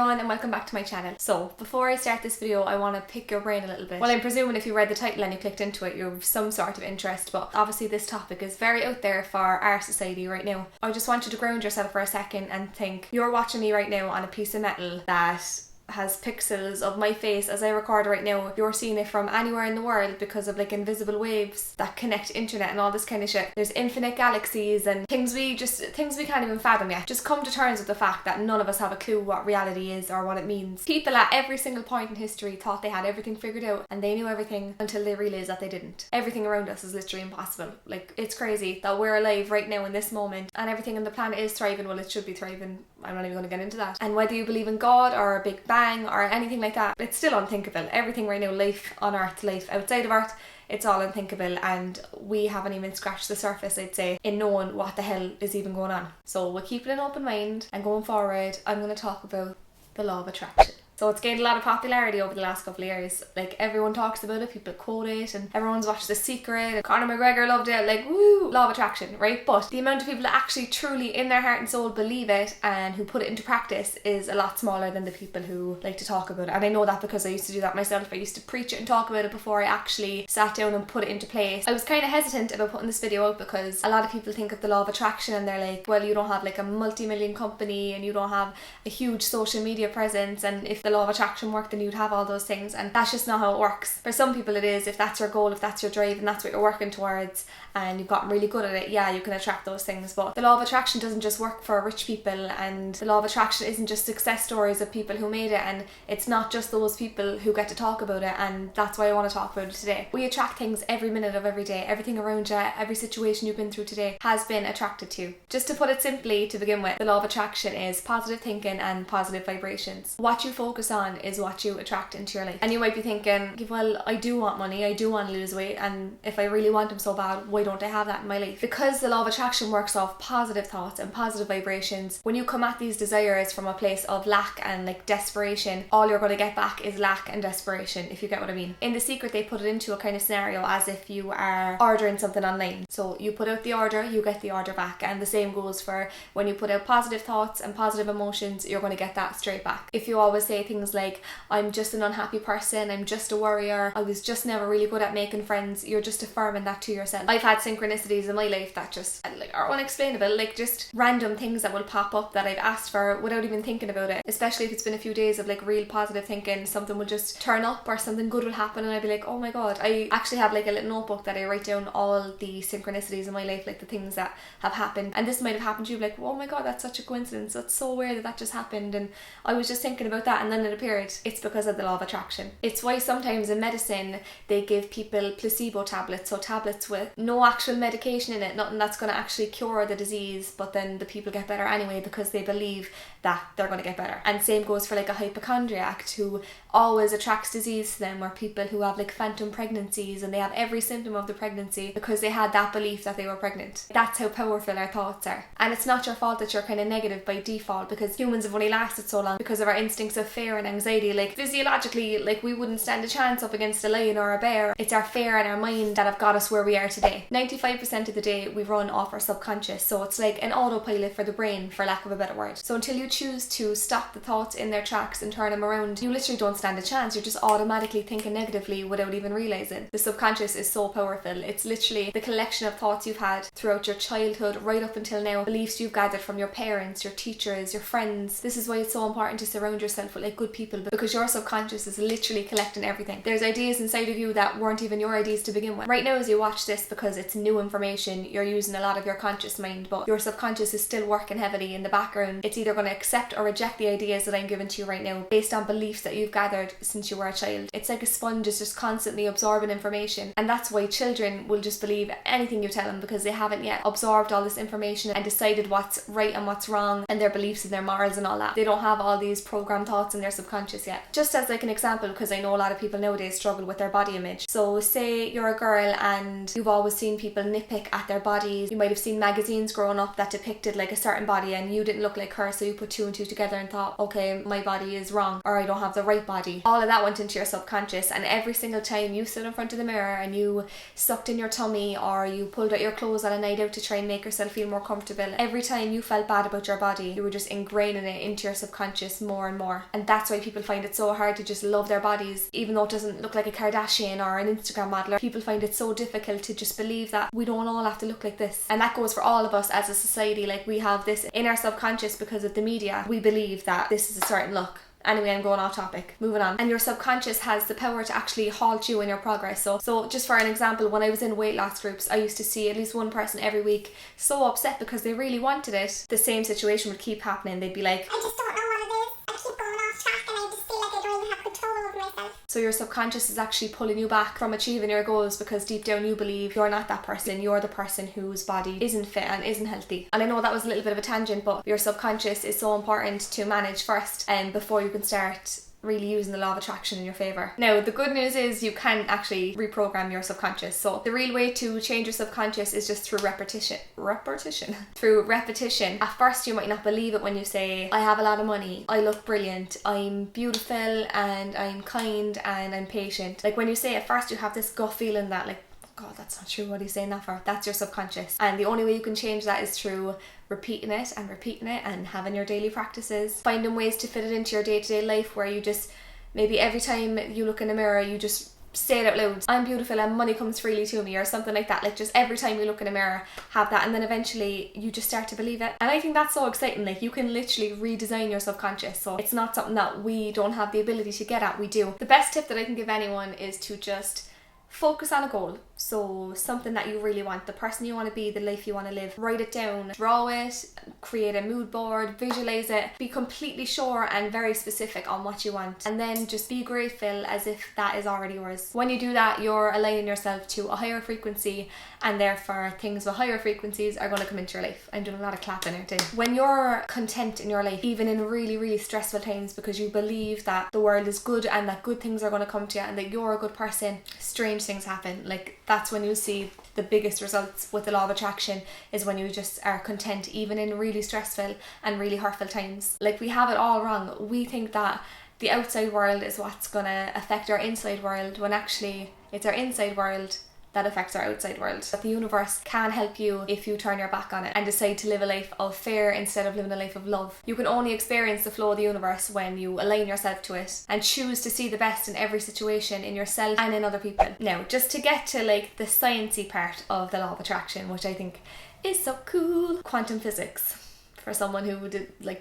everyone and welcome back to my channel. So before I start this video I want to pick your brain a little bit. Well, I'm presuming if you read the title and you clicked into it you have some sort of interest, but obviously this topic is very out there for our society right now. I just want you to ground yourself for a second and think you're watching me right now on a piece of metal that has pixels of my face as I record right now. You're seeing it from anywhere in the world because of like invisible waves that connect internet and all this kind of shit. There's infinite galaxies and things we can't even fathom yet. Just come to terms with the fact that none of us have a clue what reality is or what it means. People at every single point in history thought they had everything figured out and they knew everything until they realised that they didn't. Everything around us is literally impossible. Like, it's crazy that we're alive right now in this moment and everything on the planet is thriving. Well, it should be thriving. I'm not even going to get into that. And whether you believe in God or a Big Bang or anything like that, it's still unthinkable. Everything right now, life on Earth, life outside of Earth, it's all unthinkable, and we haven't even scratched the surface, I'd say, in knowing what the hell is even going on. So we're keeping an open mind, and going forward I'm going to talk about the law of attraction. So it's gained a lot of popularity over the last couple of years. Like, everyone talks about it, people quote it, and everyone's watched The Secret, and Conor McGregor loved it, like, woo, law of attraction, right? But the amount of people that actually truly in their heart and soul believe it and who put it into practice is a lot smaller than the people who like to talk about it. And I know that because I used to do that myself. I used to preach it and talk about it before I actually sat down and put it into place. I was kind of hesitant about putting this video out because a lot of people think of the law of attraction and they're like, well, you don't have like a multi-million company and you don't have a huge social media presence, and if the law of attraction worked then you'd have all those things, and that's just not how it works. For some people it is. If that's your goal, if that's your drive and that's what you're working towards and you've gotten really good at it, yeah, you can attract those things. But the law of attraction doesn't just work for rich people, and the law of attraction isn't just success stories of people who made it, and it's not just those people who get to talk about it, and that's why I want to talk about it today. We attract things every minute of every day. Everything around you, every situation you've been through today has been attracted to. Just to put it simply to begin with, the law of attraction is positive thinking and positive vibrations. What you focus on is what you attract into your life. And you might be thinking, well, I do want money, I do want to lose weight, and if I really want them so bad, why don't I have that in my life? Because the law of attraction works off positive thoughts and positive vibrations. When you come at these desires from a place of lack and like desperation, all you're going to get back is lack and desperation, if you get what I mean. In The Secret they put it into a kind of scenario as if you are ordering something online. So you put out the order, you get the order back, and the same goes for when you put out positive thoughts and positive emotions, you're going to get that straight back. If you always say things like, I'm just an unhappy person, I'm just a worrier, I was just never really good at making friends, you're just affirming that to yourself. I've had synchronicities in my life that just like are unexplainable, like just random things that will pop up that I've asked for without even thinking about it. Especially if it's been a few days of like real positive thinking, something will just turn up or something good will happen and I'll be like, oh my god. I actually have like a little notebook that I write down all the synchronicities in my life, like the things that have happened, and this might have happened to you, like, oh my god, that's such a coincidence, that's so weird that just happened, and I was just thinking about that and then it appeared. It's because of the law of attraction. It's why sometimes in medicine they give people placebo tablets, so tablets with no actual medication in it, nothing that's going to actually cure the disease, but then the people get better anyway because they believe that they're going to get better. And same goes for like a hypochondriac who always attracts disease to them, or people who have like phantom pregnancies and they have every symptom of the pregnancy because they had that belief that they were pregnant. That's how powerful our thoughts are. And it's not your fault that you're kind of negative by default, because humans have only lasted so long because of our instincts of fear and anxiety. Like physiologically, like we wouldn't stand a chance up against a lion or a bear. It's our fear and our mind that have got us where we are today. 95% of the day we run off our subconscious, so it's like an autopilot for the brain, for lack of a better word. So until you choose to stop the thoughts in their tracks and turn them around, you literally don't stand a chance. You're just automatically thinking negatively without even realizing. The subconscious is so powerful. It's literally the collection of thoughts you've had throughout your childhood right up until now, beliefs you've gathered from your parents, your teachers, your friends. This is why it's so important to surround yourself with like good people, because your subconscious is literally collecting everything. There's ideas inside of you that weren't even your ideas to begin with. Right now as you watch this, because it's new information, you're using a lot of your conscious mind, but your subconscious is still working heavily in the background. It's either going to accept or reject the ideas that I'm giving to you right now based on beliefs that you've gathered since you were a child. It's like a sponge, is just constantly absorbing information, and that's why children will just believe anything you tell them because they haven't yet absorbed all this information and decided what's right and what's wrong and their beliefs and their morals and all that. They don't have all these programmed thoughts in their subconscious yet. Just as like an example, because I know a lot of people nowadays struggle with their body image. So say you're a girl and you've always seen people nitpick at their bodies. You might have seen magazines growing up that depicted like a certain body and you didn't look like her, so you put two and two together and thought, okay, my body is wrong, or I don't have the right body. All of that went into your subconscious, and every single time you stood in front of the mirror and you sucked in your tummy or you pulled out your clothes on a night out to try and make yourself feel more comfortable, every time you felt bad about your body, you were just ingraining it into your subconscious more and more. And that's why people find it so hard to just love their bodies, even though it doesn't look like a Kardashian or an Instagram model. People find it so difficult to just believe that we don't all have to look like this. And that goes for all of us as a society. Like, we have this in our subconscious because of the media. We believe that this is a certain look. Anyway, I'm going off topic. Moving on. And your subconscious has the power to actually halt you in your progress. So just for an example, when I was in weight loss groups, I used to see at least one person every week so upset because they really wanted it. The same situation would keep happening. They'd be like, I just don't know what it is. I keep going off track and I just feel like I don't even have control over myself. So your subconscious is actually pulling you back from achieving your goals because deep down you believe you're not that person. You're the person whose body isn't fit and isn't healthy. And I know that was a little bit of a tangent, but your subconscious is so important to manage first and before you can start really using the law of attraction in your favour. Now, the good news is you can actually reprogram your subconscious. So the real way to change your subconscious is just through repetition. Through repetition. At first you might not believe it when you say, I have a lot of money, I look brilliant, I'm beautiful, and I'm kind, and I'm patient. Like, when you say it first, you have this gut feeling that like, God, that's not true, what are you saying that for? That's your subconscious. And the only way you can change that is through repeating it and having your daily practices, finding ways to fit it into your day-to-day life, where you just, maybe every time you look in the mirror, you just say it out loud, I'm beautiful and money comes freely to me, or something like that. Like, just every time you look in a mirror, have that, and then eventually you just start to believe it. And I think that's so exciting. Like, you can literally redesign your subconscious, so it's not something that we don't have the ability to get at, we do. The best tip that I can give anyone is to just focus on a goal. So something that you really want, the person you want to be, the life you want to live. Write it down, draw it, create a mood board, visualize it, be completely sure and very specific on what you want, and then just be grateful as if that is already yours. When you do that, you're aligning yourself to a higher frequency, and therefore things with higher frequencies are going to come into your life. I'm doing a lot of clapping here too. When you're content in your life, even in really, really stressful times, because you believe that the world is good and that good things are going to come to you and that you're a good person, strange things happen. Like, that's when you see the biggest results with the law of attraction, is when you just are content even in really stressful and really hurtful times. Like, we have it all wrong. We think that the outside world is what's gonna affect our inside world, when actually it's our inside world that affects our outside world. But the universe can help you if you turn your back on it and decide to live a life of fear instead of living a life of love. You can only experience the flow of the universe when you align yourself to it and choose to see the best in every situation, in yourself and in other people. Now, just to get to like the sciencey part of the law of attraction, which I think is so cool, quantum physics, for someone who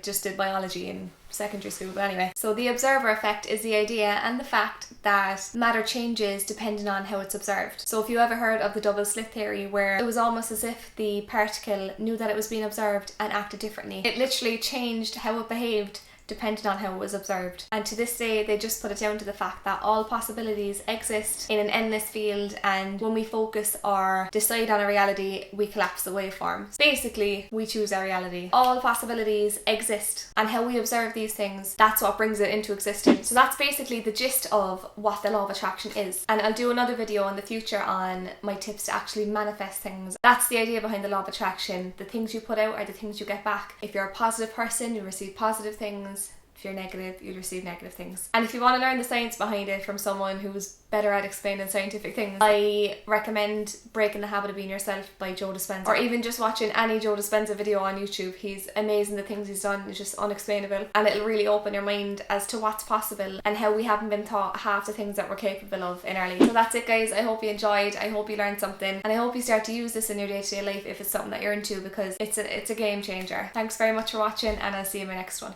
just did biology in secondary school. But anyway, so the observer effect is the idea and the fact that matter changes depending on how it's observed. So if you ever heard of the double slit theory, where it was almost as if the particle knew that it was being observed and acted differently. It literally changed how it behaved depending on how it was observed. And to this day, they just put it down to the fact that all possibilities exist in an endless field, and when we focus or decide on a reality, we collapse the waveforms. Basically, we choose our reality. All possibilities exist, and how we observe these things, that's what brings it into existence. So that's basically the gist of what the law of attraction is. And I'll do another video in the future on my tips to actually manifest things. That's the idea behind the law of attraction. The things you put out are the things you get back. If you're a positive person, you receive positive things. If you're negative, you'll receive negative things. And if you want to learn the science behind it from someone who's better at explaining scientific things, I recommend Breaking the Habit of Being Yourself by Joe Dispenza, or even just watching any Joe Dispenza video on YouTube. He's amazing. The things he's done is just unexplainable, and it'll really open your mind as to what's possible and how we haven't been taught half the things that we're capable of in our life. So that's it, guys. I hope you enjoyed. I hope you learned something, and I hope you start to use this in your day-to-day life if it's something that you're into, because it's a game changer. Thanks very much for watching, and I'll see you in my next one.